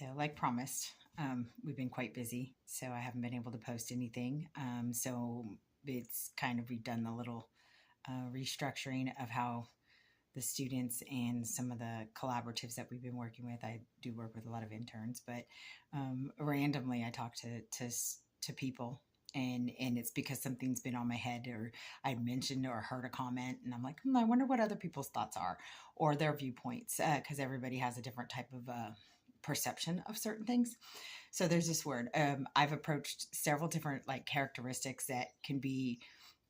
So, like promised, we've been quite busy, so I haven't been able to post anything. So it's kind of we've done the little restructuring of how the students and some of the collaboratives that we've been working with. I do work with a lot of interns, but randomly I talk to people. And it's because something's been on my head, or I mentioned or heard a comment, and I'm like, I wonder what other people's thoughts are or their viewpoints, because everybody has a different type of perception of certain things. So there's this word. I've approached several different like characteristics that can be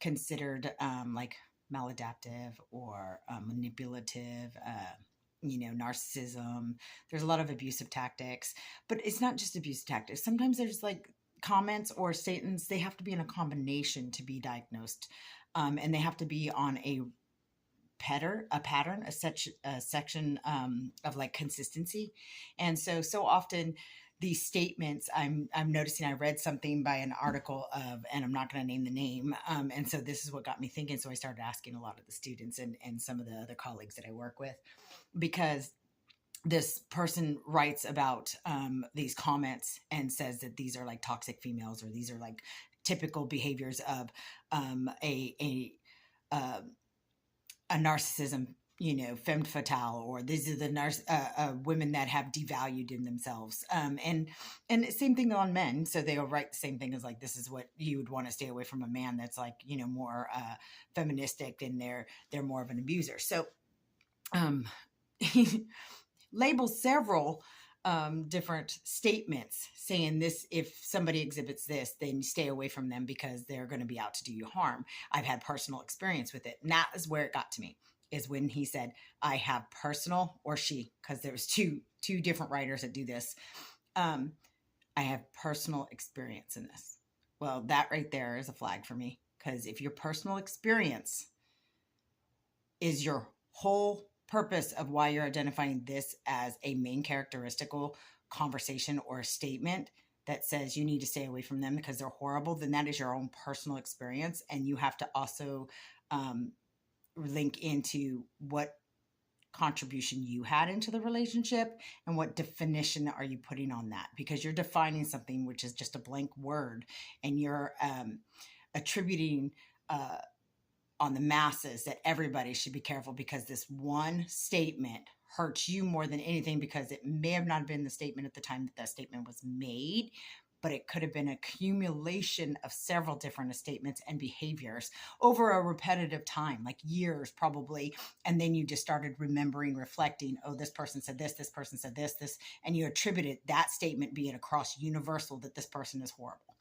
considered like maladaptive or manipulative, narcissism. There's a lot of abusive tactics, but it's not just abusive tactics. Sometimes there's like comments or statements, they have to be in a combination to be diagnosed. And they have to be on a pattern, a section of like consistency. And so often these statements, I'm noticing, I read something by an article of, and I'm not going to name the name. And so this is what got me thinking. So I started asking a lot of the students and some of the other colleagues that I work with, because this person writes about these comments and says that these are like toxic females, or these are like typical behaviors of a narcissism, femme fatale, or these are the women that have devalued in themselves. And same thing on men. So they'll write the same thing as like, this is what you would want to stay away from a man that's like, more feministic, and they're more of an abuser. So he labels several different statements saying this: if somebody exhibits this, then stay away from them because they're going to be out to do you harm. I've had personal experience with it. And that is where it got to me, is when he said, I have personal, or she, because there was two different writers that do this. I have personal experience in this. Well, that right there is a flag for me, because if your personal experience is your whole purpose of why you're identifying this as a main characteristical conversation or a statement that says you need to stay away from them because they're horrible, then that is your own personal experience. And you have to also link into what contribution you had into the relationship and what definition are you putting on that, because you're defining something which is just a blank word, and you're attributing on the masses that everybody should be careful because this one statement hurts you more than anything, because it may have not been the statement at the time that statement was made, but it could have been an accumulation of several different statements and behaviors over a repetitive time, like years probably. And then you just started remembering, reflecting, oh, this person said this person said this, and you attributed that statement being across universal, that this person is horrible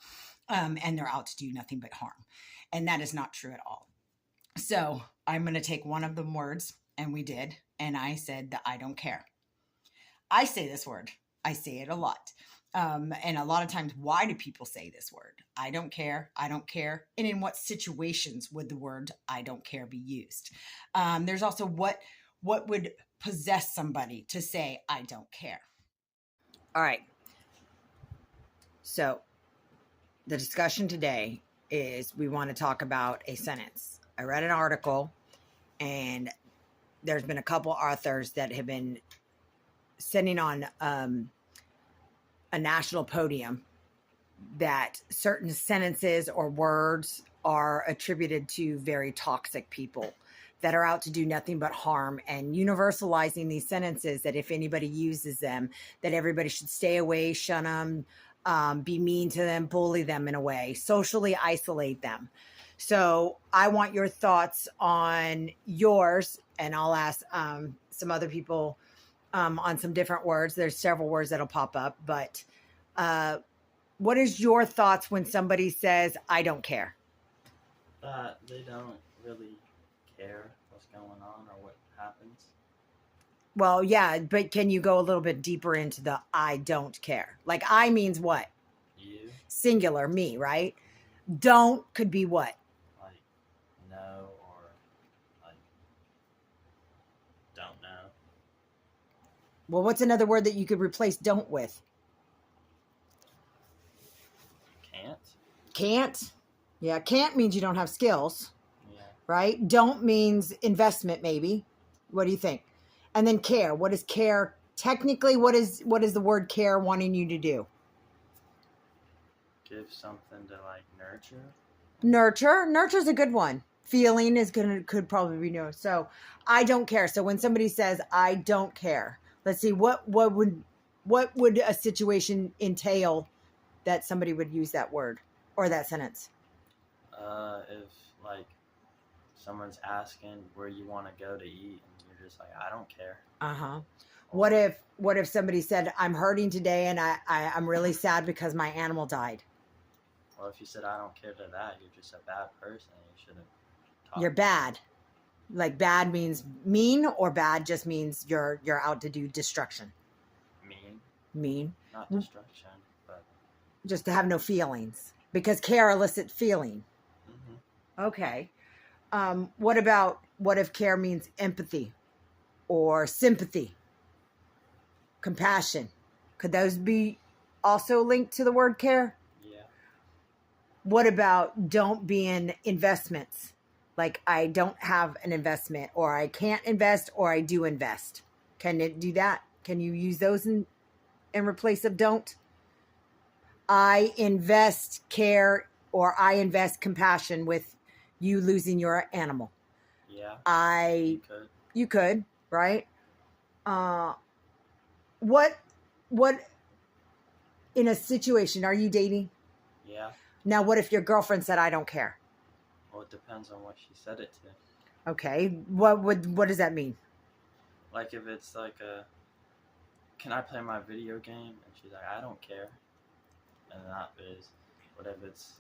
and they're out to do nothing but harm. And that is not true at all. So I'm going to take one of the words, and we did, and I said that I don't care. I say this word. I say it a lot. And a lot of times, why do people say this word? I don't care. I don't care. And in what situations would the word I don't care be used? There's also what would possess somebody to say I don't care. All right. So the discussion today is we want to talk about a sentence. I read an article, and there's been a couple authors that have been sitting on a national podium that certain sentences or words are attributed to very toxic people that are out to do nothing but harm, and universalizing these sentences that if anybody uses them, that everybody should stay away, shun them, be mean to them, bully them in a way, socially isolate them. So I want your thoughts on yours, and I'll ask some other people on some different words. There's several words that'll pop up, but what is your thoughts when somebody says, I don't care? They don't really care what's going on or what happens. Well, yeah, but can you go a little bit deeper into the I don't care? Like I means what? You. Singular, me, right? Don't could be what? Like no, or like don't know. Well, what's another word that you could replace don't with? Can't. Can't? Yeah, can't means you don't have skills. Yeah. Right? Don't means investment, maybe. What do you think? And then care. What does care technically, what is the word care wanting you to do? Give something to like nurture. Nurture's a good one. Feeling is could probably be no. So I don't care. So when somebody says I don't care, let's see what would a situation entail that somebody would use that word or that sentence. If like someone's asking where you want to go to eat and you're just like, I don't care. Uh-huh. What if somebody said, I'm hurting today and I'm really sad because my animal died? Well, if you said I don't care to that, you're just a bad person. You shouldn't talk. You're bad. Like bad means mean, or bad just means you're out to do destruction. Mean. Not destruction, but just to have no feelings, because care elicits feeling. Mm-hmm. Okay. What if care means empathy or sympathy, compassion? Could those be also linked to the word care? Yeah. What about don't be in investments? Like I don't have an investment, or I can't invest, or I do invest. Can it do that? Can you use those in replace of don't? I invest care, or I invest compassion with you losing your animal. Yeah. You could, right? What in a situation, are you dating? Yeah. Now, what if your girlfriend said, I don't care? Well, it depends on what she said it to. Okay. What does that mean? Like if it's like can I play my video game? And she's like, I don't care. And that is, what if it's,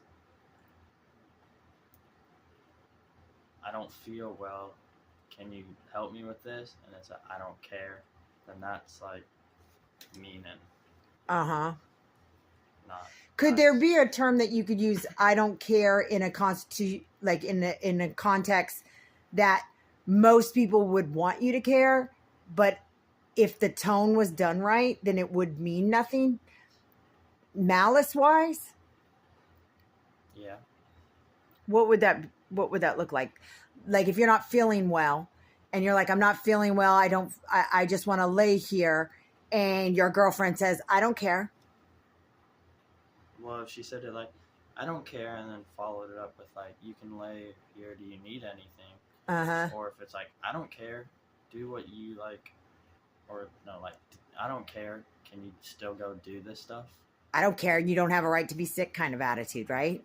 I don't feel well, can you help me with this? And it's like, I don't care. Then that's like meaning. Uh-huh. Not. Could there be a term that you could use, I don't care, in a like in a context that most people would want you to care, but if the tone was done right, then it would mean nothing? Malice wise? Yeah. What would that look like? Like if you're not feeling well and you're like, I'm not feeling well, I just want to lay here, and your girlfriend says, I don't care. Well, if she said it like, I don't care, and then followed it up with like, you can lay here, do you need anything? Uh-huh. Or if it's like, I don't care, do what you like, or no, like, I don't care, can you still go do this stuff? I don't care, you don't have a right to be sick kind of attitude, right?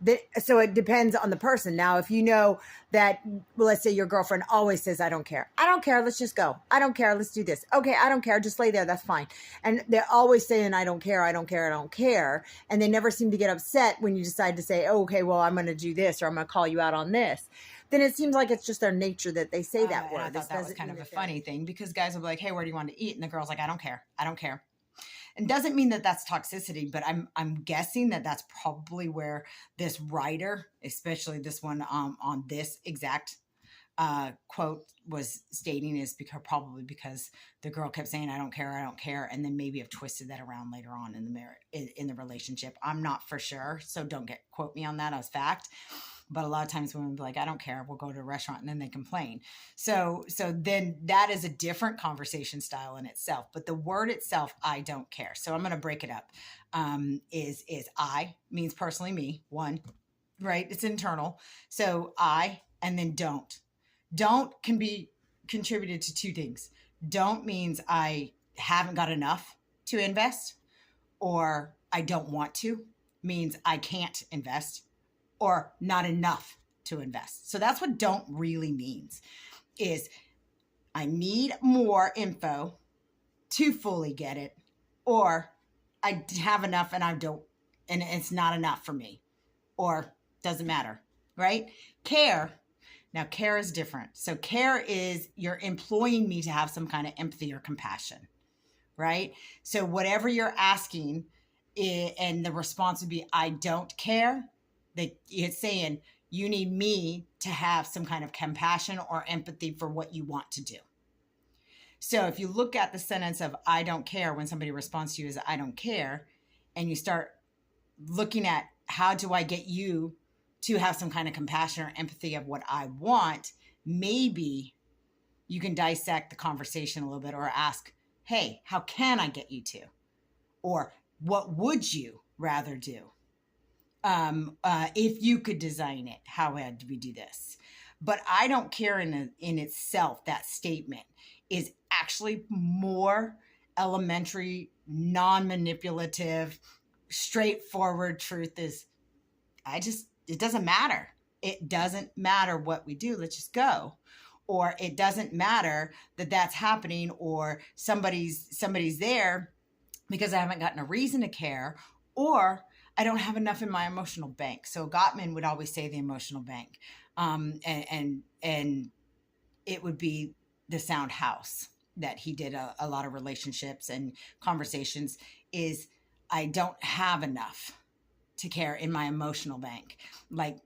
Yeah. So it depends on the person. Now, if you know that, well, let's say your girlfriend always says, I don't care. I don't care. Let's just go. I don't care. Let's do this. Okay. I don't care. Just lay there. That's fine. And they're always saying, I don't care. I don't care. I don't care. And they never seem to get upset when you decide to say, oh, okay, well, I'm going to do this, or I'm going to call you out on this. Then it seems like it's just their nature that they say that word. I thought that was kind of a funny thing, because guys will be like, hey, where do you want to eat? And the girl's like, I don't care. I don't care. And doesn't mean that that's toxicity, but I'm guessing that that's probably where this writer, especially this one on this exact quote, was stating, is probably because the girl kept saying, I don't care, and then maybe have twisted that around later on in the relationship. I'm not for sure, so don't quote me on that as fact. But a lot of times women will be like, I don't care, we'll go to a restaurant, and then they complain. So then that is a different conversation style in itself. But the word itself, I don't care. So I'm going to break it up. Is I means personally me, one, right? It's internal. So I, and then don't. Don't can be contributed to two things. Don't means I haven't got enough to invest, or I don't want to, means I can't invest, or not enough to invest. So that's what don't really means, is I need more info to fully get it, or I have enough and I don't, and it's not enough for me, or doesn't matter, right? Care. Now, care is different. So care is you're employing me to have some kind of empathy or compassion, right? So whatever you're asking, and the response would be, I don't care. It's saying you need me to have some kind of compassion or empathy for what you want to do. So if you look at the sentence of I don't care, when somebody responds to you as I don't care, and you start looking at how do I get you to have some kind of compassion or empathy of what I want, maybe you can dissect the conversation a little bit, or ask, hey, how can I get you to? Or what would you rather do? If you could design it, how would we do this? But I don't care in itself. That statement is actually more elementary, non-manipulative, straightforward truth is it doesn't matter. It doesn't matter what we do. Let's just go. Or it doesn't matter that that's happening, or somebody's there because I haven't gotten a reason to care, or I don't have enough in my emotional bank. So Gottman would always say the emotional bank, and it would be the sound house that he did a lot of relationships and conversations. Is I don't have enough to care in my emotional bank. Like,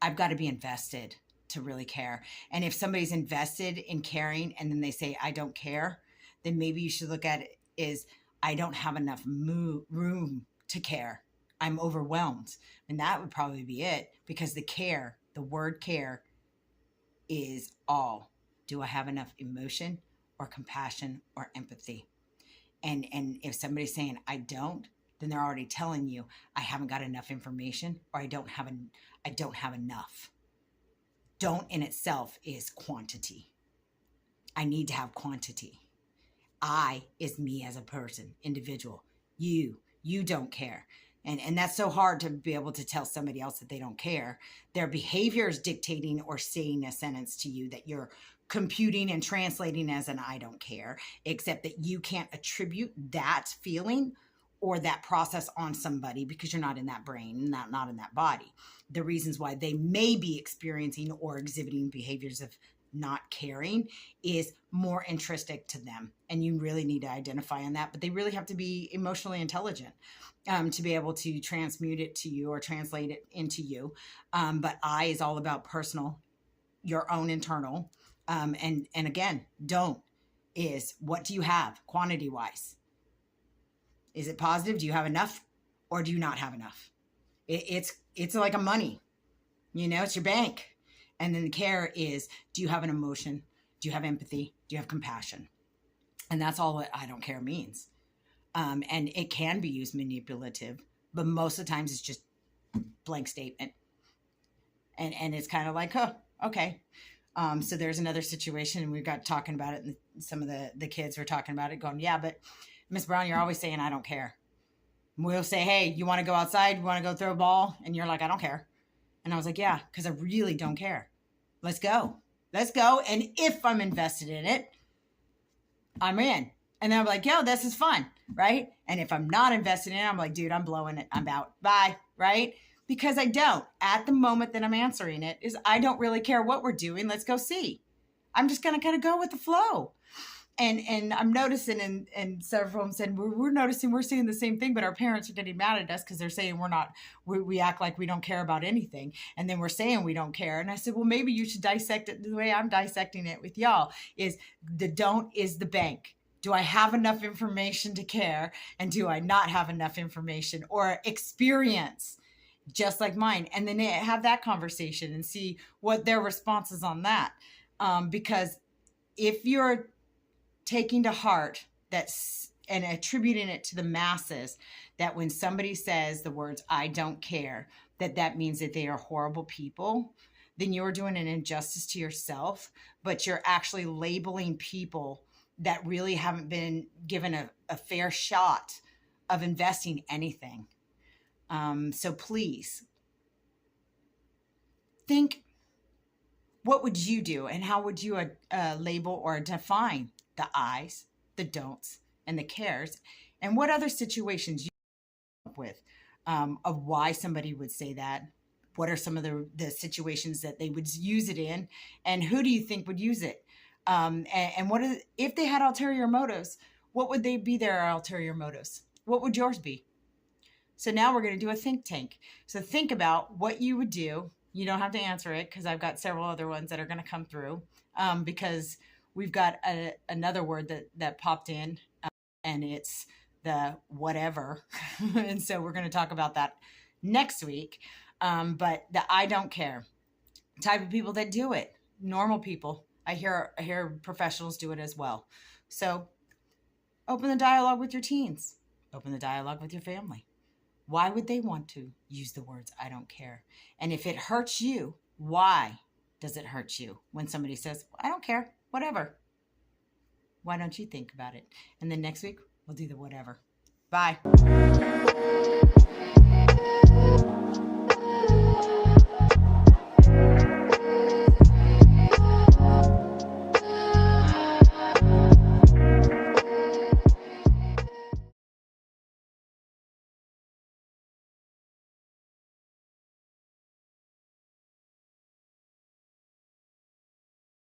I've got to be invested to really care. And if somebody's invested in caring and then they say, I don't care, then maybe you should look at it as, I don't have enough room to care. I'm overwhelmed. And that would probably be it, because the word care is all. Do I have enough emotion or compassion or empathy? And if somebody's saying, I don't, then they're already telling you, I haven't got enough information, or I don't have enough. Don't in itself is quantity. I need to have quantity. I is me as a person, individual. You don't care. And that's so hard to be able to tell somebody else that they don't care. Their behavior is dictating or saying a sentence to you that you're computing and translating as an I don't care, except that you can't attribute that feeling or that process on somebody because you're not in that brain, not in that body. The reasons why they may be experiencing or exhibiting behaviors of not caring is more intrinsic to them. And you really need to identify on that, but they really have to be emotionally intelligent to be able to transmute it to you or translate it into you. But I is all about personal, your own internal. And again, don't is, what do you have quantity wise? Is it positive? Do you have enough, or do you not have enough? It's like a money, it's your bank. And then the care is, do you have an emotion? Do you have empathy? Do you have compassion? And that's all what I don't care means. And it can be used manipulative, but most of the times it's just blank statement. And it's kind of like, oh, okay. So there's another situation, and we got talking about it, and some of the kids were talking about it, going, yeah, but Miss Brown, you're always saying, I don't care. And we'll say, hey, you want to go outside? You want to go throw a ball? And you're like, I don't care. And I was like, yeah, because I really don't care. Let's go. And if I'm invested in it, I'm in. And then I'm like, yo, this is fun, right? And if I'm not invested in it, I'm like, dude, I'm blowing it. I'm out. Bye, right? Because I don't. At the moment that I'm answering it is, I don't really care what we're doing. Let's go see. I'm just going to kind of go with the flow. And I'm noticing, and several of them said, we're noticing, we're seeing the same thing, but our parents are getting mad at us because they're saying we act like we don't care about anything. And then we're saying we don't care. And I said, well, maybe you should dissect it the way I'm dissecting it with y'all, is the don't is the bank. Do I have enough information to care? And do I not have enough information or experience just like mine? And then have that conversation and see what their response is on that. Because if you're taking to heart and attributing it to the masses, that when somebody says the words, I don't care, that means that they are horrible people, then you're doing an injustice to yourself, but you're actually labeling people that really haven't been given a fair shot of investing anything. So please think, what would you do, and how would you label or define the I's, the don'ts, and the cares, and what other situations you come up with of why somebody would say that? What are some of the situations that they would use it in, and who do you think would use it? And what is, if they had ulterior motives, what would they be their ulterior motives? What would yours be? So now we're going to do a think tank. So think about what you would do. You don't have to answer it, because I've got several other ones that are going to come through, because we've got another word that popped in, and it's the whatever. And so we're going to talk about that next week. But the I don't care type of people that do it, normal people. I hear professionals do it as well. So Open the dialogue with your teens. Open the dialogue with your family. Why would they want to use the words, I don't care? And if it hurts you, why does it hurt you when somebody says, I don't care, whatever? Why don't you think about it? And then next week, we'll do the whatever. Bye.